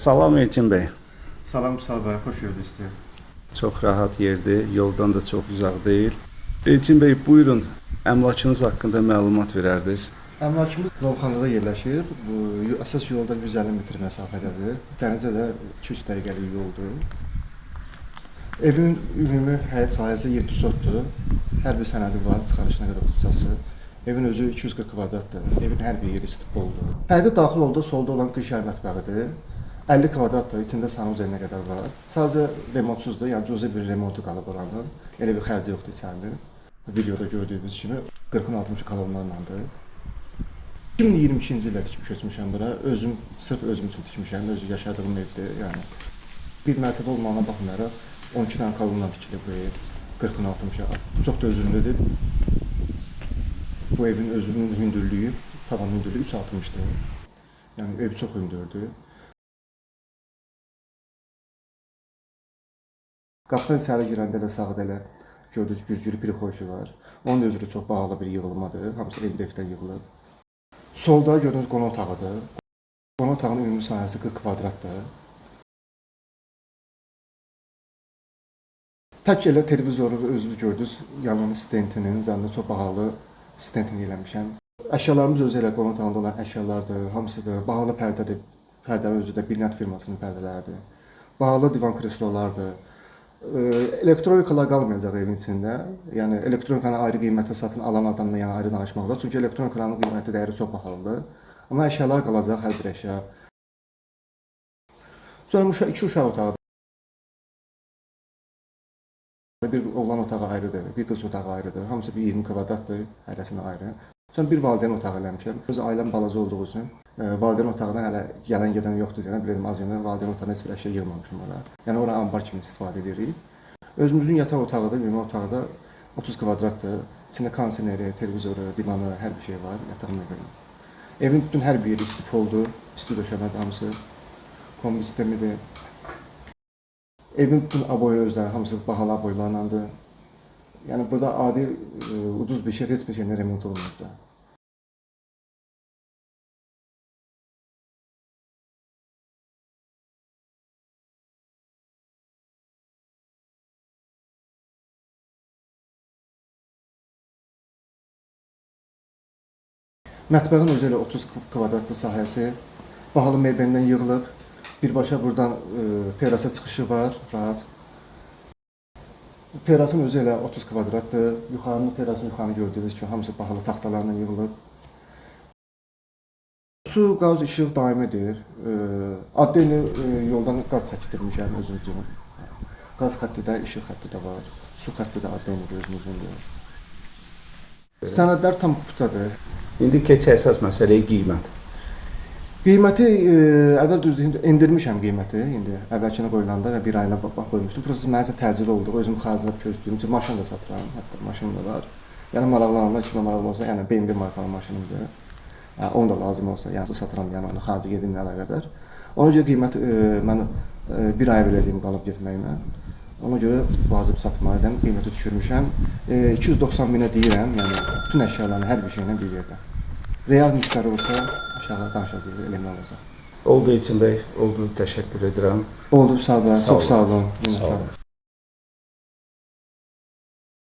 Salam Elçin bəy. Salam Vüsal bəy, xoş gördük sizi. Çox rahat yerdir, yoldan da çox uzaq deyil. Elçin bəy, buyurun, əmlakınız haqqında məlumat verərdiniz. Əmlakımız Novxanada yerləşir. Bu əsas yoldan 150 metr məsafədədir. Dənizə də 2-3 dəqiqəlik yoldur. Evin ümumi həyət sahəsi 7 sotdur. Hər bir sənədi var, çıxarışına qədər bütçəsi. Evin özü 240 kvadratdır. Evin hər bir yeri istipoldur. Həyətə daxil olduqda solda olan qış yer mətbəxidir. 50 kvadratdır, içində sanuc elinə qədər var. Sadəcə remontsuzdur, yəni cüzi bir remontu qalıb oranın. Elə bir xərci yoxdur içərində. Videoda gördüyünüz kimi 40-60 kolonlarlandır. 2022-ci ildə tikib köçmüşəm bura. Sırf özüm üçün tikmişəm, özü yaşadığım evdir. Yəni bir mərtəbə olmağına baxmayaraq 12 dənə kolonla tikilib bu ev. 40-60-a. Çox da özünlüdür. Bu evin özünün hündürlüyü, tavan hündürlüyü 3.60-dır. Yəni ev çox hündürdür. Qapıdan içəri girəndə də sağda elə gördüyünüz güzgülü prixoşu var. Onun özü çox bahalı bir yığılmadır. Hamısı MDF-dən yığılıb. Solda gördüyünüz qonaq otağıdır. Qonaq otağının ümumi sahəsi 40 kvadratdır. Tək elə televizoru özünüz gördünüz, yanının stentinin, üzərində çox bahalı stentini eləmişəm. Əşyalarımız özü elə qonaq otağında olan əşyalardır, hamısıdır. Bahalı pərdədir. Pərdənin özü də Binnət firmasının pərdələridir. Bahalı divan kreslolardır. Elektronikalar qalmayacaq evin içində. Yəni elektronikanı ayrı qiymətə satın alan adamla yəni ayrı danışmaq olar. Çünki elektronikaların qiyməti dəyəri çox bahalıdır. Amma əşyalar qalacaq, hər bir əşya. Sonra iki uşaq otağı. Bir oğlan otağı ayrıdır, bir qız otağı ayrıdır. Hamısı bir 20 kvadratdır, hərəsinə ayrı. Sonra bir valideyn otağı eləmişəm. Öz ailəm balaca olduğu üçün valideyn otağına hələ gələn gedən yoxdur deyən, bilirəm az yana valideyn otağına heç bir əşya yığmamışam ora. Yəni ora ambar kimi istifadə edirik. Özümüzün yataq otağıdır, ümumi otaqda 30 kvadratdır. İçində kondisioneri, televizoru, divanı, hər bir şey var yatağına görə. Evin bütün hər bir yeri istipoldur, isti döşəmədir hamısı. Kombi sistemidir. Evin bütün aboyu özləri hamısı bahalı aboylarlandır. Yəni burada adi ucuz bir şey, heç bir şeylə remont olunmur da. Mətbəxin özü elə 30 kvadratlı sahəsi, bahalı mebelindən yığılıb. Birbaşa buradan terasa çıxışı var, rahat. Terasın özü elə 30 kvadratdır. Yuxarının terasını yuxarı gördüyünüz kimi hamısı bahalı taxtalarla yığılıb. Su, qaz, işıq daimidir. Adlı yoldan qaz çəkdirmişəm özümüzün. Qaz xətti də, işıq xətti də var. Su xətti də adlı özümüzündür. Sənədlər tam puçadır. İndi keçək əsas məsələyə qiymət. Qiyməti əvvəl düzdür, endirmişəm qiyməti. İndi əvvəlkinə qoyulanda və bir ayına qoymuşdum. Proses mənim üçün təcili oldu. Özüm xaricdə közdüyüm üçün maşın da satıram. Hətta maşınım da var. Yəni maraqlananlar kimə maraqlı olsa, yəni BMW markalı maşınımdır. Yəni onu da lazım olsa, yəni satıram, yəni onu xarici gedimlə əlaqədar. Ona görə qiymət mən bir ay belədiyim qalıb getməyimə. Ona görə vacib satmalıyam. Qiyməti düşürmüşəm. 290 minə deyirəm, yəni bütün əşyalarını hər bir şeylə bir yerdə. Real müştəri olsa aşağı danışacağıq, eləmək olacaq. Oldu Elçin bəy, oldu. Təşəkkür edirəm. Oldu, sağ olun. Çox sağ olun. Sağ olun.